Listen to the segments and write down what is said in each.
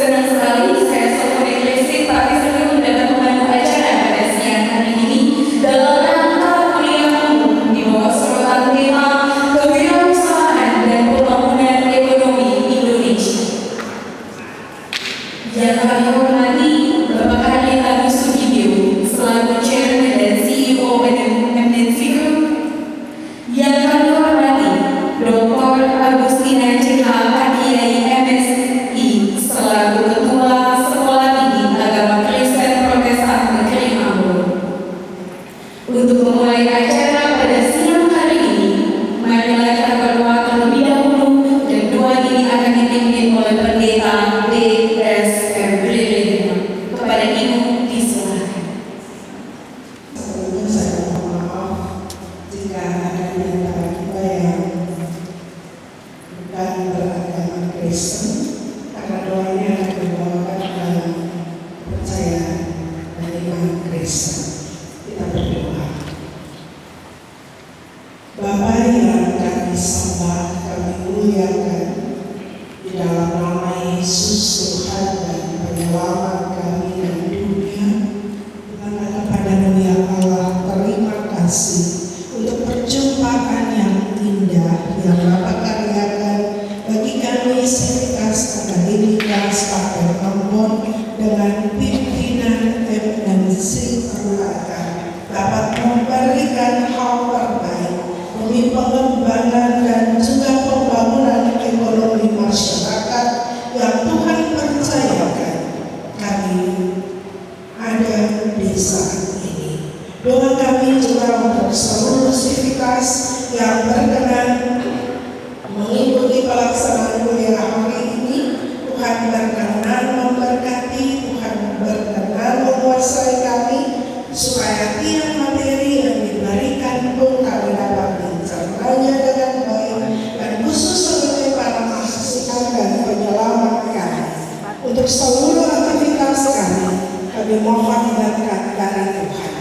Senang sekali saya Sofoni Lesti Pak Wisnu dapat memandu acara pada siang hari ini dalam rangka kuliah umum di bawah sorotan tema Kewirausahaan dan Pembangunan Ekonomi Indonesia. Yang kami hormati Bapak Halim Agus Sudibyo selaku Chairman dan CEO MNC Group. Yang kami hormati Dr. Agustina CH Kiai MSI selaku Ketua Sekolah Tinggi Agama Kristen Protestan Negeri Ambon. Untuk memulai acara pada siang hari ini, marilah kita berdoa terlebih dahulu dan doa ini akan dipimpin oleh Pendeta B.S. Brilliant. Kepada Ibu disilakan. Sebelumnya saya mohon maaf jika ada di antara kita yang bukan beragama Kristen, karena doanya akan dibawakan dalam kepercayaan dan iman Kristen. Kita berdoa. Bapa yang kami sembah, kami muliakan di dalam nama Yesus Tuhan dan Penyelamat kami dan dunia. Dengan kepadamu ya Allah, terima kasih untuk perjumpaan yang indah yang Bapak karyakan bagi kami Seritas Akademikas Pakai Ambon dengan pimpinan MNC Keluarga dapat memberikan hal terbaik demi pengembangan dan juga pembangunan ekonomi masyarakat yang Tuhan percayakan kami ada di saat ini. Doa kami juga untuk seluruh sivitas yang berkenan mengikuti pelaksanaan kuliah hari ini. Tuhan berkenan memberkati, Tuhan berkenan menguasai kami, supaya tiap materi yang diberikan pun kami dapat mencernanya dengan baik, dan khusus sebagai para mahasiswa dan penyelamat kami. Untuk seluruh aktivitas kami mohon berkat dari Tuhan.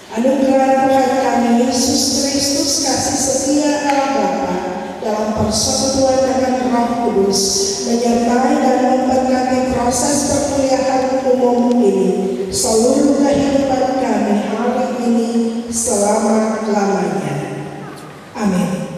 Anugerah Tuhan kami Yesus Kristus, kasih setia Allah Bapa dalam persekutuan dengan Roh Kudus menyertai dan memberkati proses perkuliahan umum ini, seluruh kehidupan kami hari ini selama-lamanya. Amin.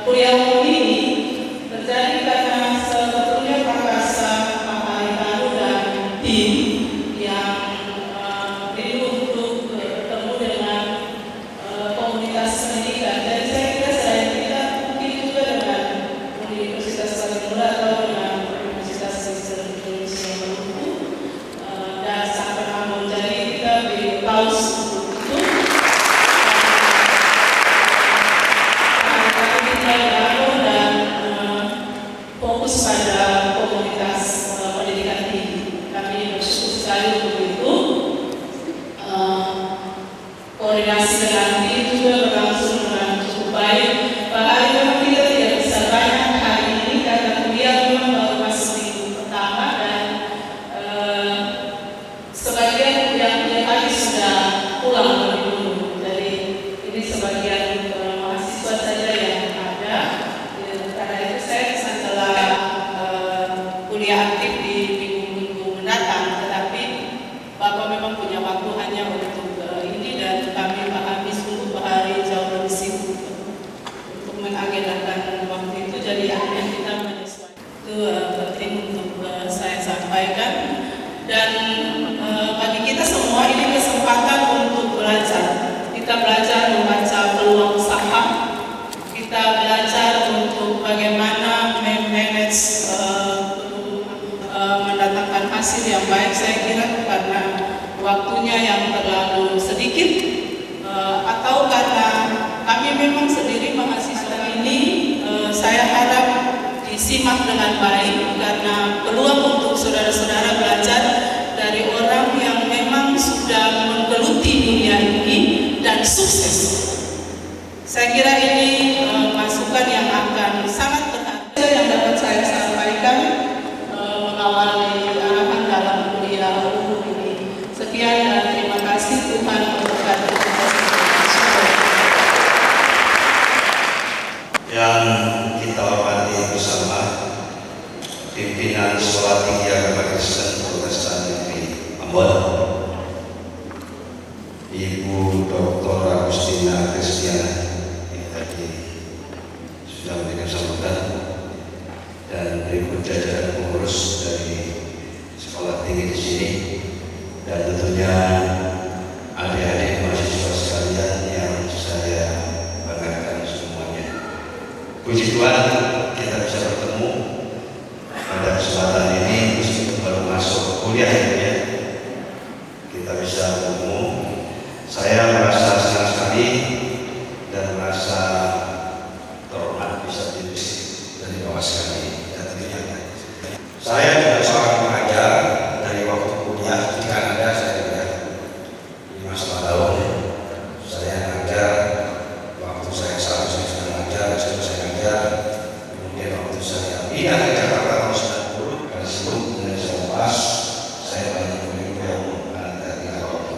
Yang ini untuk bertemu kuliah aktif di minggu-minggu mendatang, tetapi Bapak memang punya waktu hanya untuk ini, dan kami pahami sungguh hari jauh lebih sibuk untuk mengagendakan waktu itu. Jadi akhirnya kita menyesuaikan. Itu penting untuk saya sampaikan. Dan bagi kita semua ini kesempatan untuk belajar. Kita belajar membaca peluang usaha. Kita belajar untuk bagaimana manage mendatangkan hasil yang baik. Saya kira karena waktunya yang terlalu sedikit, atau karena kami memang sendiri mahasiswa ini, saya harap disimak dengan baik, karena peluang untuk saudara-saudara belajar dari orang yang memang sudah menggeluti dunia ini dan sukses. Saya kira ini masukan yang akan sangat berharga yang dapat saya sampaikan mengawali arahan dalam kuliah umum ini. Sekian dan terima kasih. Tuhan memberkati kita semua. Yang kita hormati bersama pimpinan Sekolah Tinggi Agama Kristen Protestan Negeri Ambon, Ibu Dr. Agustina Kristiana yang tadi sudah memberikan sambutan, dan berikut jajaran pengurus dari sekolah tinggi di sini, dan tentunya adik-adik mahasiswa sekalian yang saya banggakan semuanya. Puji Tuhan kita bisa bertemu pada kesempatan ini, meskipun baru masuk kuliah ya, kita bisa bertemu. Saya merasa senang sekali dan merasa terhormat bisa dan dibawa sekali. Dan tentunya saya juga seorang pengajar dari waktu kuliah di Kanada. Saya kuliah 5 tahun. Saya ngajar waktu saya saat saya sudah ngajar, saya ngajar. Kemudian waktu saya pindah ke Jakarta tahun 90, karena sebelum saya lepas, saya banyak mengikuti yang ada di Jakarta.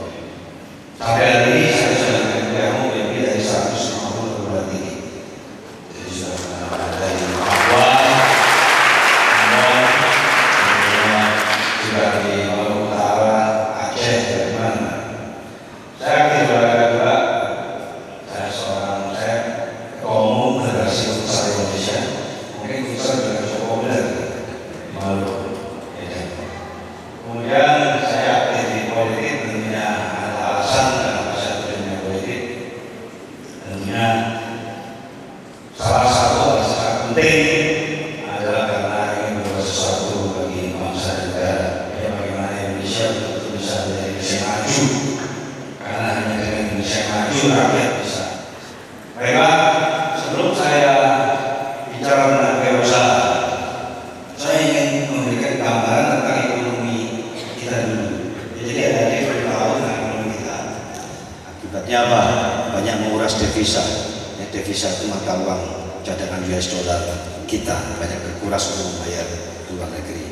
Sampai hari ini saya sudah mengikuti yang lebih dari 150 perguruan tinggi. Jadi sudah dari Papua, juga di Maluku Utara, Aceh, dari mana. Saya aktif olahraga juga. Saya seorang ketua umum Federasi Futsal Indonesia. Mungkin futsal juga cukup populer di Maluku. Kemudian saya aktif di politik, tentunya ada alasan kenapa saya terjun politik. Tentunya salah satu alasan sangat penting adalah karena ingin berbuat sesuatu bagi bangsa dan negara. Ya, bagaimana Indonesia betul-betul bisa menjadi Indonesia maju. Karena hanya dengan Indonesia maju rakyat bisa. Baiklah, sebelum saya bicara tentang kewirausahaan, saya ingin memberikan gambaran tentang ekonomi kita dulu. Jadi ada yang tahu tentang ekonomi kita. Akibatnya apa? Banyak menguras devisa. Ya, devisa itu mata uang cadangan US dollar kita banyak berkuras untuk membayar luar negeri.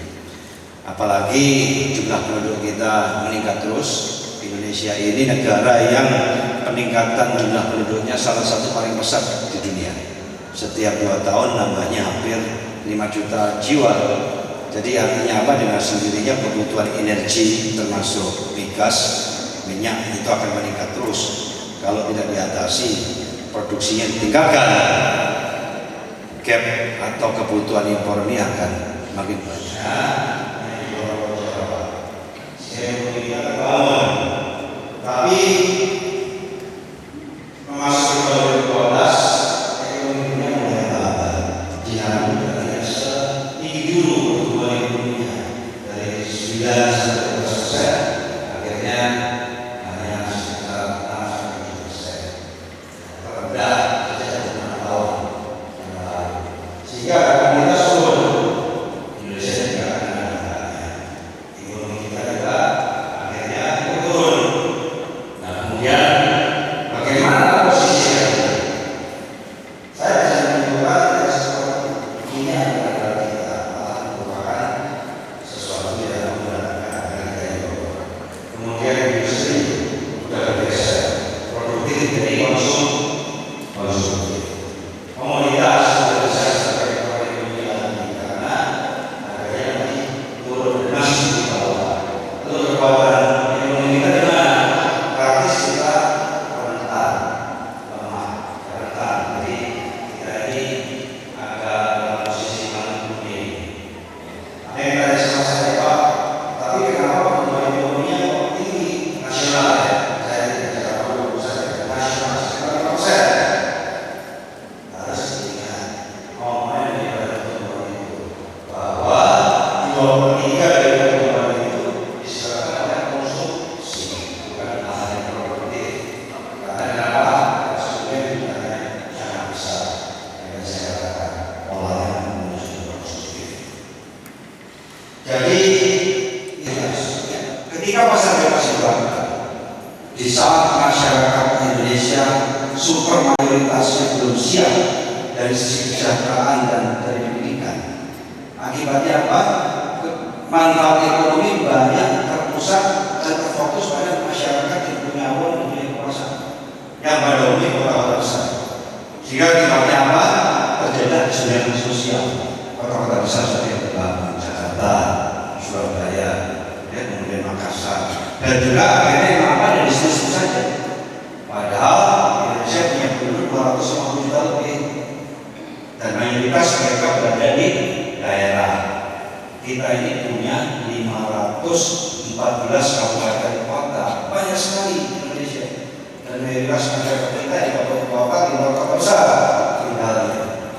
Apalagi jumlah penduduk kita meningkat terus. Indonesia ini negara yang peningkatan jumlah penduduknya salah satu paling besar di dunia. Setiap 2 tahun nambahnya hampir 5 juta jiwa. Jadi artinya apa? Dengan sendirinya kebutuhan energi termasuk migas, minyak itu akan meningkat terus. Kalau tidak diatasi, produksinya ditingkatkan, gap atau kebutuhan impor ini akan makin banyak. Tapi memasuki tahun 2012, ekonominya mulai melambat. Diharapkan setinggi dulu pertumbuhan ekonominya dari 9 sampai 12%, akhirnya hanya sekitar 6-7%. Terendah sejak 5 tahun yang lalu. Sehingga akan kita turun. Indonesia juga akan tiga dari perkembangan itu diserahkan oleh konsumsi, bukan hal yang produktif. Karena kenapa? Sebenarnya jumlahnya sangat besar. Yang saya katakan polanya menuju konsumtif. Jadi ketika masa bebas dilakukan, di saat masyarakat Indonesia super mayoritasnya belum siap dari sisi kesejahteraan dan dari pendidikan, akibatnya apa? Manfaat ekonomi banyak terpusat dan terfokus pada masyarakat yang punya uang dan punya kekuasaan yang pada umumnya kota-kota besar. Sehingga akibatnya apa? Terjadi kesenjangan sosial. Kota-kota besar seperti Jakarta, Surabaya, ya, kemudian Makassar, dan juga akhirnya yang apa dari situ saja. Padahal Indonesia punya penduduk 250 juta lebih, dan mayoritas mereka berada di daerah. Kita ini punya 514 kabupaten kota, banyak sekali di Indonesia. Dan mayoritas masyarakat kita di kota-kota di kota besar tinggalnya.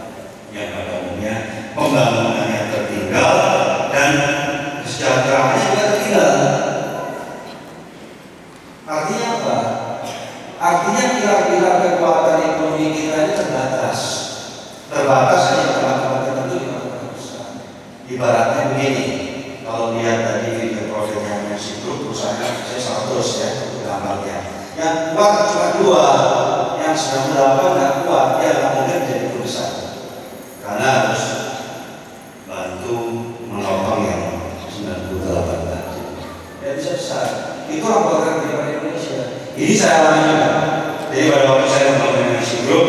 Yang pada umumnya pembangunannya tertinggal dan kesejahteraannya juga tertinggal. Artinya apa? Artinya kira-kira kekuatan ekonomi kita ini terbatas hanya tempat-tempat tertentu di kota besar. Ibaratnya begini, kalau lihat tadi video profilnya Mercy Group, perusahaan saya 100 ya, gambarnya. Yang kuat cuma 2, yang 98 nggak kuat, ya nggak mungkin jadi besar. Karena harus bantu menopang yang 98 tadi. Ya bisa besar. Itu apakah di Indonesia? Ini saya alami juga. Jadi pada waktu saya membangun Mercy Group,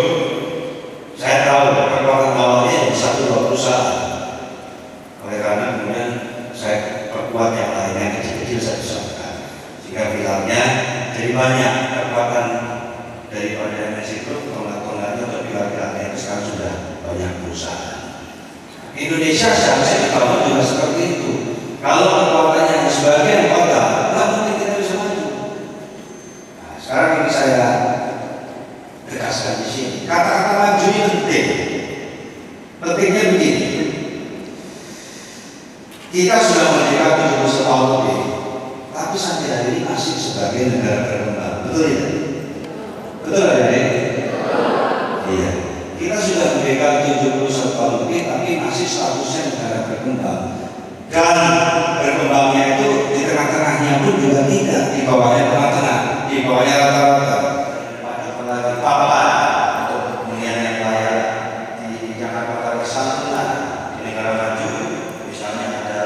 saya tahu kekuatan awalnya di 1-2 perusahaan. Oleh karena kemudian saya perkuat yang lainnya kecil-kecil saya besarkan, sehingga bilangnya jadi banyak kekuatan daripada Mercy Group. Tonggak-tonggaknya atau pilar-pilarnya itu sekarang sudah banyak perusahaan. Indonesia seharusnya dibangun juga seperti itu. Kalau kekuatannya di sebagian kota, nggak mungkin kita bisa maju. Nah, sekarang ini saya tegaskan di sini. Kata-kata maju ini penting. Pentingnya begini. Kita sudah merdeka 70 tahun lebih, tapi sampai hari ini masih sebagai negara berkembang. Betul ya? Betul ya? Iya. Kita sudah merdeka 71 tahun lebih, tapi masih statusnya negara berkembang. Dan berkembangnya itu di tengah-tengahnya pun juga tidak, di bawahnya tengah-tengah, di bawahnya rata-rata. Pada pelari papan untuk hunian yang layak di Jakarta Kesana, di negara maju, misalnya ada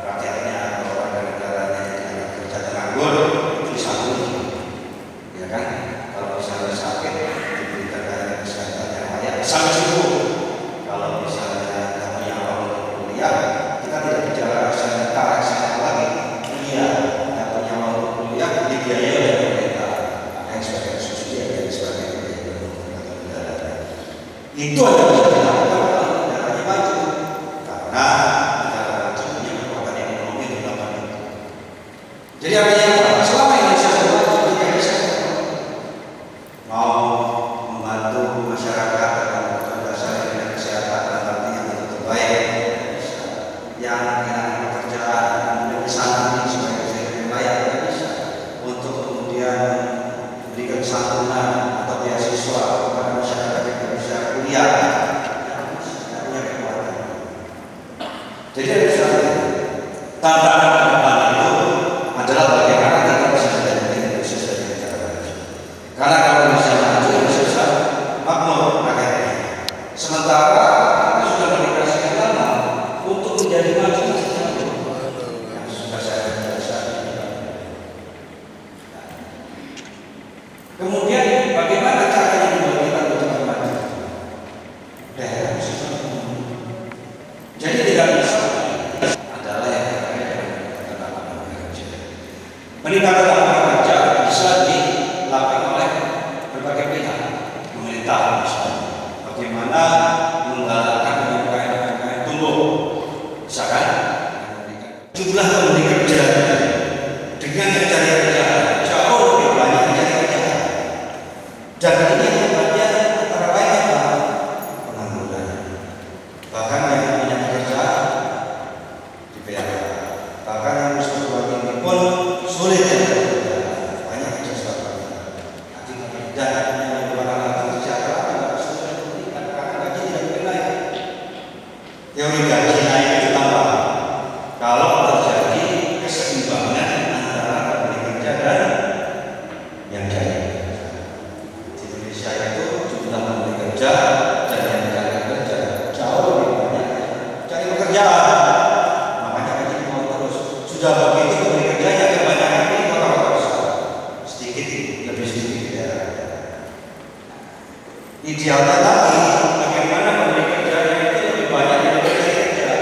rakyatnya atau warga negaranya yang kerja nganggur, itu satu, ya kan? Kalau misalnya sakit, diberikan layanan kesehatan yang layak, sangat cukup. Kalau misalnya kamu yang awal kuliah, kita tidak bicara akses lagi, kuliah atau nyawa untuk kuliah dibiayai oleh pemerintah, ada yang sebagai subsidi, ada yang sebagai negara. Itu ada bisa dilakukan kalau negaranya maju, karena negara maju punya kekuatan ekonomi di dalam itu. Jadi artinya apa? Selama Indonesia maju, kita bisa mau membantu masyarakat dalam dasar dengan kesehatan dan arti yang terbaik, yang pekerjaan menjadi santunan sebagai kesehatan yang layak, tidak bisa. Untuk kemudian memberikan santunan atau beasiswa kepada masyarakat yang tidak bisa kuliah, tidak punya kekuatan. Jadi ada satu tantangan perkembangan itu adalah bagaimana kita bisa menjadi Indonesia sebagai negara maju. Karena kalau bisa maju, Indonesia makmur rakyatnya. Sementara kita sudah berdikasi lama untuk menjadi maju masih jauh. Yang sudah saya jelaskan. Kemudian bagaimana caranya membuat kita menjadi maju? Daerah khususnya. Jadi tidak bisa adalah yang terkait dengan sulit ya. Banyak kerja dan yang berbara kesejahteraan tidak sesuai dengan karena gaji tidak naik. Teori gaji naik itu tambah kalau terjadi keseimbangan antara pemberi kerja dan yang cari kerja. Di Indonesia itu jumlah pemberi kerja dan yang cari kerja jauh lebih banyak cari pekerjaan. Makanya gaji mau terus. Sudah begitu pemberi kerjanya kebanyakan di kota-kota besar, sedikit lebih sedikit di daerah. Idealnya lagi bagaimana pemberi kerjanya itu lebih banyak dari pemberi kerja,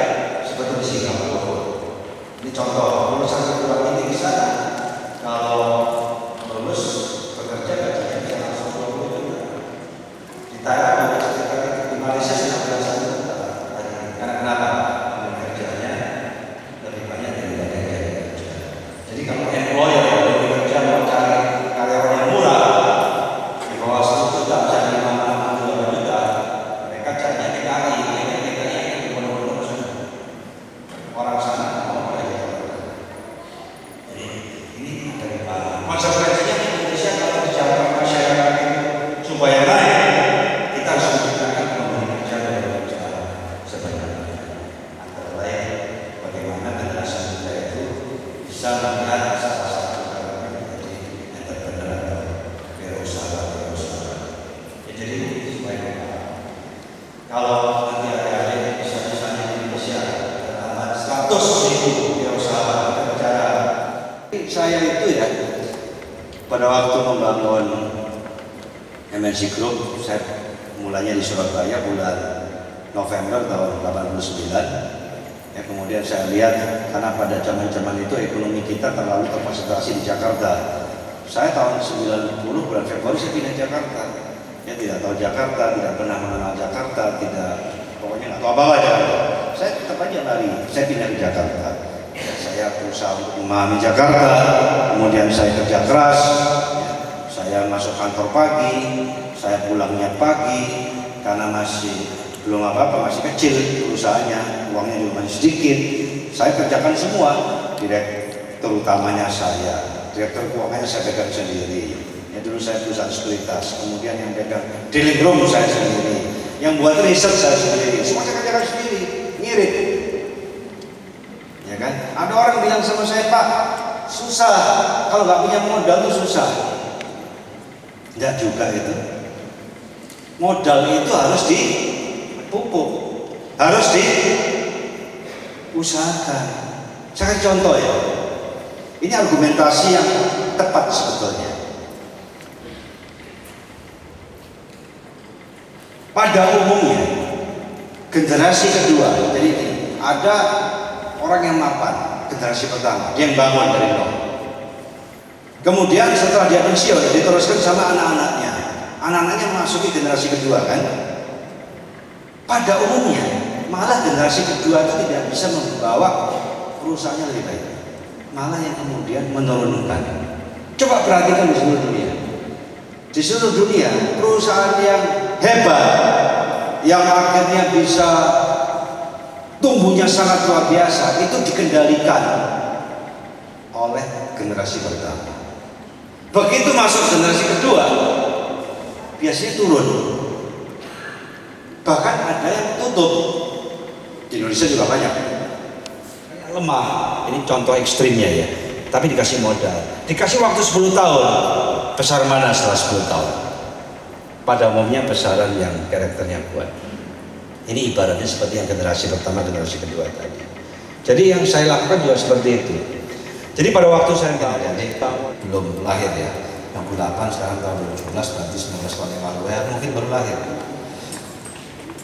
seperti di Singapura. Ini contoh lulusan perguruan tinggi di sana kalau lulus bekerja gajinya bisa langsung 20 juta. Di Thailand di Malaysia 19 juta. Karena kenapa? Pemberi kerjanya lebih banyak dari pemberi kerja. Jadi kalau employer yang pemberi kerja mau cari karyawan yang murah di bawah 1 juta bisa 5 juta, mereka carinya TKI, yang benar-benar sudah orang sana mau belajar. Jadi ini dari konsekuensinya di Indonesia kalau bicara masyarakat itu supaya naik, kita harus menciptakan pemberi kerja dan bekerja sebanyak-banyaknya. Antara lain bagaimana generasi muda itu bisa melihat salah satu cara menjadi entrepreneur atau wirausaha. Jadi supaya kalau nanti ada bisa-bisanya di Indonesia tambah 100.000 wirausaha kita bicara. Saya itu ya pada waktu membangun MNC Group, saya mulanya di Surabaya bulan November tahun 89. Ya, kemudian saya lihat karena pada zaman itu ekonomi kita terlalu terkonsentrasi di Jakarta. Saya tahun 90 bulan Februari saya pindah Jakarta. Ya tidak tahu Jakarta, tidak pernah mengenal Jakarta, pokoknya nggak tahu apa-apa Jakarta. Saya tetap aja lari, saya pindah ke Jakarta. Ya, saya berusaha untuk memahami Jakarta, kemudian saya kerja keras, ya, saya masuk kantor pagi, saya pulangnya pagi, karena masih belum apa-apa, masih kecil perusahaannya, uangnya juga masih sedikit. Saya kerjakan semua, direktur utamanya saya, direktur keuangannya saya pegang sendiri. Ya dulu saya perusahaan sekuritas, kemudian yang pegang dealing room saya sendiri, yang buat riset saya sendiri, semua saya kerjakan sendiri, ngirit. Ya kan? Ada orang bilang sama saya, Pak, susah, kalau nggak punya modal itu susah. Enggak juga itu. Modal itu harus dipupuk, harus diusahakan. Saya kasih contoh ya. Ini argumentasi yang tepat sebetulnya. Pada umumnya generasi kedua, jadi ada orang yang mapan, generasi pertama, dia yang bangun dari nol. Kemudian setelah dia pensiun, diteruskan sama anak-anaknya. Anak-anaknya masuki generasi kedua kan. Pada umumnya, malah generasi kedua itu tidak bisa membawa perusahaannya lebih baik. Malah yang kemudian menurunkan. Coba perhatikan di seluruh dunia. Di seluruh dunia, perusahaan yang hebat, yang akhirnya bisa tumbuhnya sangat luar biasa, itu dikendalikan oleh generasi pertama. Begitu masuk generasi kedua, biasanya turun. Bahkan ada yang tutup. Di Indonesia juga banyak. Lemah, ini contoh ekstrimnya ya. Tapi dikasih modal, dikasih waktu 10 tahun, besar mana setelah 10 tahun? Pada umumnya besaran yang karakternya kuat. Ini ibaratnya seperti yang generasi pertama, generasi kedua tadi. Jadi yang saya lakukan juga seperti itu. Jadi pada waktu saya belum lahir ya, 68 sekarang tahun 2017, berarti 19 tahun yang lalu ya, mungkin baru lahir.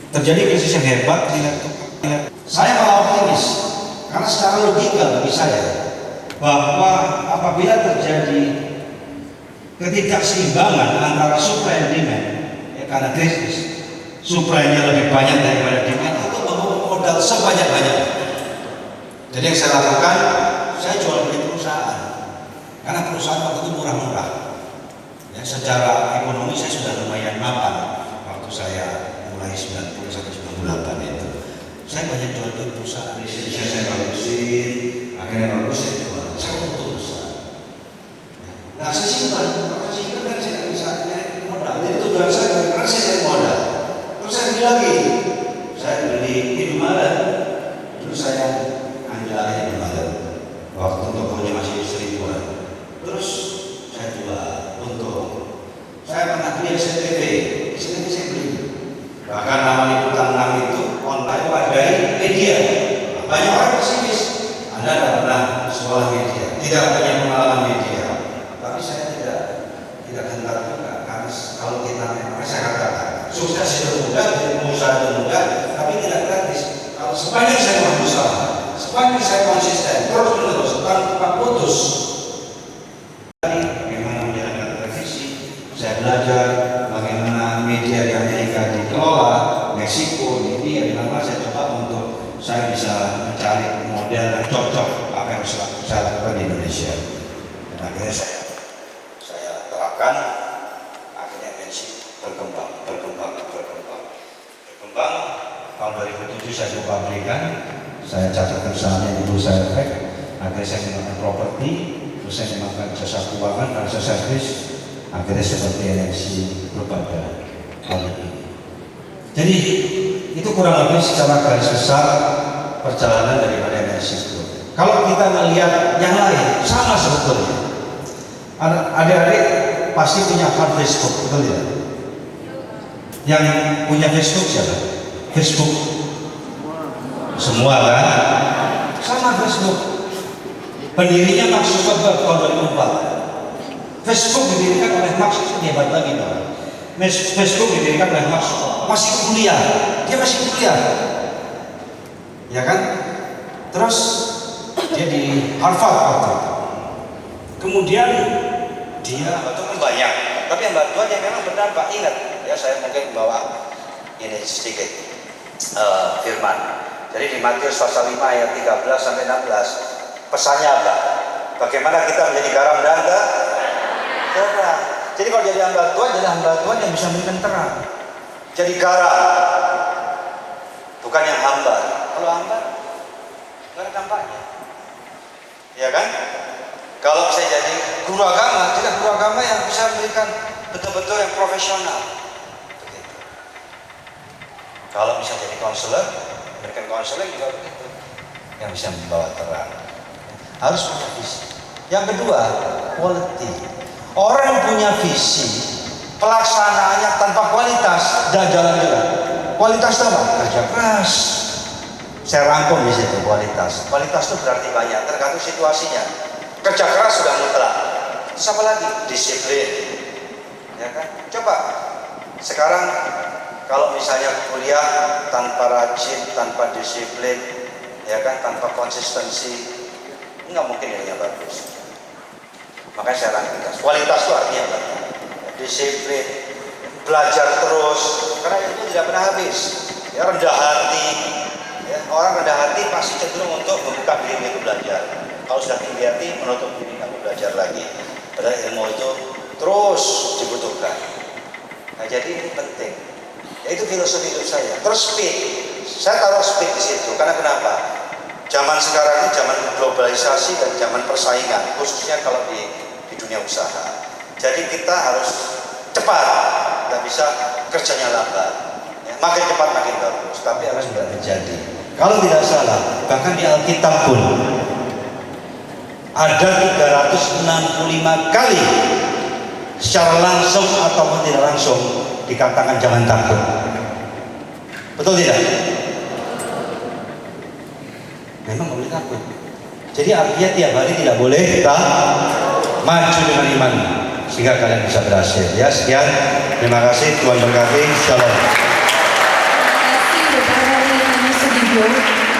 Terjadi krisis yang hebat, saya malah optimis karena secara logika bagi saya bahwa apabila terjadi ketidakseimbangan antara supply dan demand, ya karena krisis, supply-nya lebih banyak daripada demand, itu membutuhkan modal sebanyak-banyaknya. Jadi yang saya lakukan, saya jual beli perusahaan, karena perusahaan waktu itu murah-murah. Ya, secara ekonomi saya sudah lumayan mapan waktu saya mulai 90 sampai 98 itu. Saya banyak jual beli perusahaan, saya produksi, akhirnya bagus saya jual. Saya untung besar. Anda tidak pernah sekolah media, tidak punya pengalaman media, tapi saya tidak hendak juga, karena kalau kita memang saya katakan sukses itu mudah, jadi pengusaha itu mudah, tapi tidak gratis. Kalau sepanjang saya berusaha, sepanjang saya konsisten, terus menerus tanpa putus. Bagaimana menjalankan televisi, saya belajar bagaimana media di Amerika dikelola, Meksiko, India, di mana saya coba untuk saya bisa mencari model yang cocok apa yang saya lakukan di Indonesia. Dan akhirnya saya terapkan, akhirnya MNC berkembang. Tahun 2007 saya coba belikan, saya catatkan sahamnya dulu, saya efek, akhirnya saya menggunakan properti, terus saya menggunakan jasa keuangan, jasa servis, akhirnya seperti MNC berbeda hari ini. Jadi itu kurang lebih secara garis besar perjalanan daripada MNC itu. Kalau kita melihat yang lain, sama sebetulnya. Adik-adik pasti punya akun Facebook, betul ya? Yang punya Facebook siapa? Facebook. Semua kan? Sama Facebook. Pendirinya Mark Zuckerberg tahun 2004. Facebook didirikan oleh Mark Zuckerberg, hebat lagi Pak. Facebook didirikan oleh Mark Zuckerberg, masih kuliah. Dia masih kuliah. Ya kan? Terus dia di Harvard waktu itu. Kemudian dia bantuan banyak, tapi yang bantuan yang memang berdampak. Ingat ya, saya mungkin bawa ini sedikit firman. Jadi di Matius pasal 5 ayat 13 sampai 16 pesannya apa? Bagaimana kita menjadi garam dan terang. Jadi kalau jadi hamba Tuhan yang bisa memberikan terang. Jadi garam, bukan yang hambar. Kalau hambar nggak ada dampaknya, ya kan? Kalau bisa jadi guru agama, tidak guru agama yang bisa memberikan betul-betul yang profesional. Begitu. Kalau bisa jadi konselor, memberikan konseling juga begitu, yang bisa membawa terang. Harus punya visi. Yang kedua, quality. Orang yang punya visi, pelaksanaannya tanpa kualitas, dah jalan-jalan. Kualitas itu apa? Kerja keras. Saya rangkum di situ kualitas. Kualitas itu berarti banyak, tergantung situasinya. Kerja keras sudah mutlak. Terus apa lagi? Disiplin. Ya kan? Coba sekarang kalau misalnya kuliah tanpa rajin, tanpa disiplin, ya kan, tanpa konsistensi, nggak mungkin nilainya bagus. Makanya saya rangkum kualitas itu artinya apa? Disiplin, belajar terus, karena itu tidak pernah habis. Ya, rendah hati, ya, orang rendah hati pasti cenderung untuk membuka diri untuk belajar. Kalau sudah tinggi hati, menutup diri, nggak mau belajar lagi. Padahal ilmu itu terus dibutuhkan. Nah, jadi ini penting. Ya, itu filosofi hidup saya. Terus speed, saya taruh speed di situ. Karena kenapa? Zaman sekarang ini zaman globalisasi dan zaman persaingan, khususnya kalau di dunia usaha. Jadi kita harus cepat, nggak bisa kerjanya lambat. Ya, makin cepat makin bagus, tapi harus sudah terjadi. Kalau tidak salah, bahkan di Alkitab pun ada 365 kali secara langsung ataupun tidak langsung dikatakan jangan takut. Betul tidak? Memang nggak boleh takut. Jadi artinya tiap hari tidak boleh kita maju dengan iman sehingga kalian bisa berhasil. Ya, sekian. Terima kasih. Tuhan berkati. Shalom. Terima kasih Bapak Heri Sudibyo.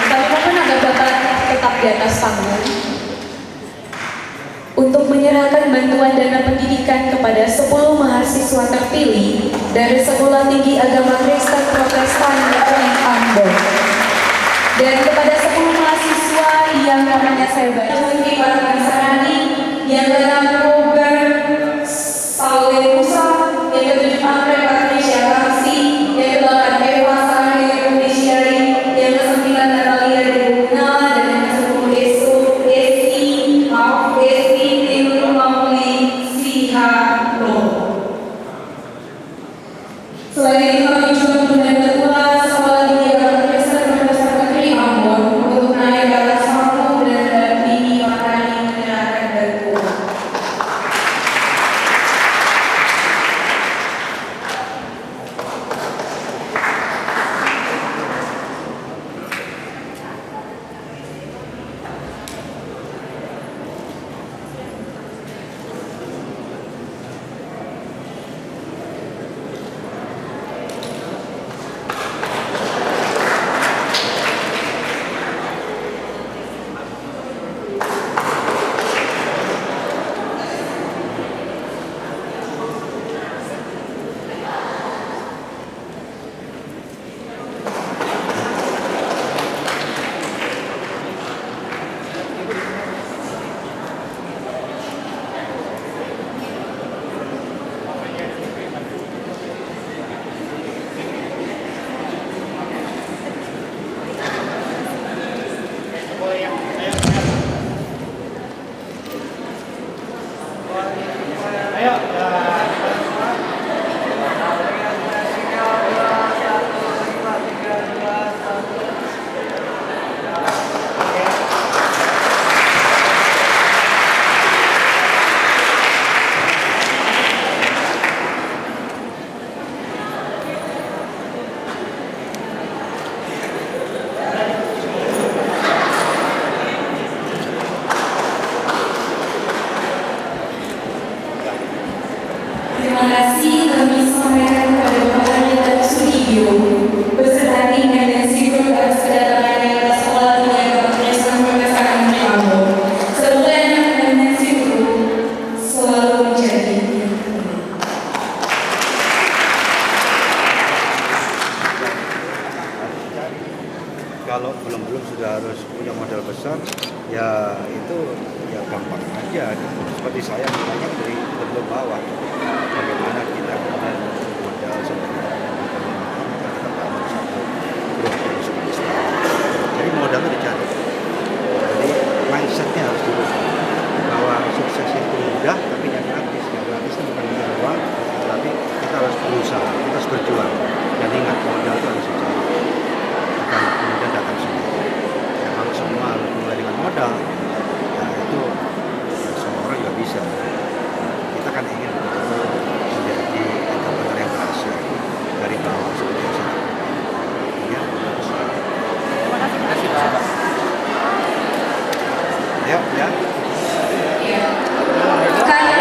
Kami mohon agar Bapak tetap di atas panggung untuk menyerahkan bantuan dana pendidikan kepada 10 mahasiswa terpilih dari Sekolah Tinggi Agama Kristen Protestan Negeri Ambon. Dan kepada 10 mahasiswa yang namanya saya baca, Iwan Ansarani, yang dalam program Salwe Musa, yang ke-7 Andre Patricia Ramsi, yang ke-8 Eva Sari Indonesia, yang ke-9 Natalia Debuna, dan yang ke-10 Esi Tim Mauli Siharo. Selain itu kami juga mengundang ketua Sekolah Tinggi Agama Kristen Protestan Negeri Ambon untuk naik ke atas panggung dan mendampingi Pak Kani menyerahkan bantuan. ya itu ya gampang aja gitu. Seperti saya misalnya dari sebelum bawah, bagaimana kita kemudian modal sebenarnya kita bangun satu grup yang sudah jadi modal itu dicari. Jadi mindsetnya harus dirubah bahwa sukses itu mudah tapi yang gratis itu bukan dengan uang, tapi kita harus berusaha, kita harus berjuang dan ingat modal itu harus dicari, bukan kemudian datang sendiri. Ya, kalau semua harus mulai dengan modal, ya itu semua orang nggak bisa. Kita kan ingin betul-betul menjadi entrepreneur yang berhasil dari bawah seperti yang saya ya, Terima kasih Pak. ya. Ya. Karena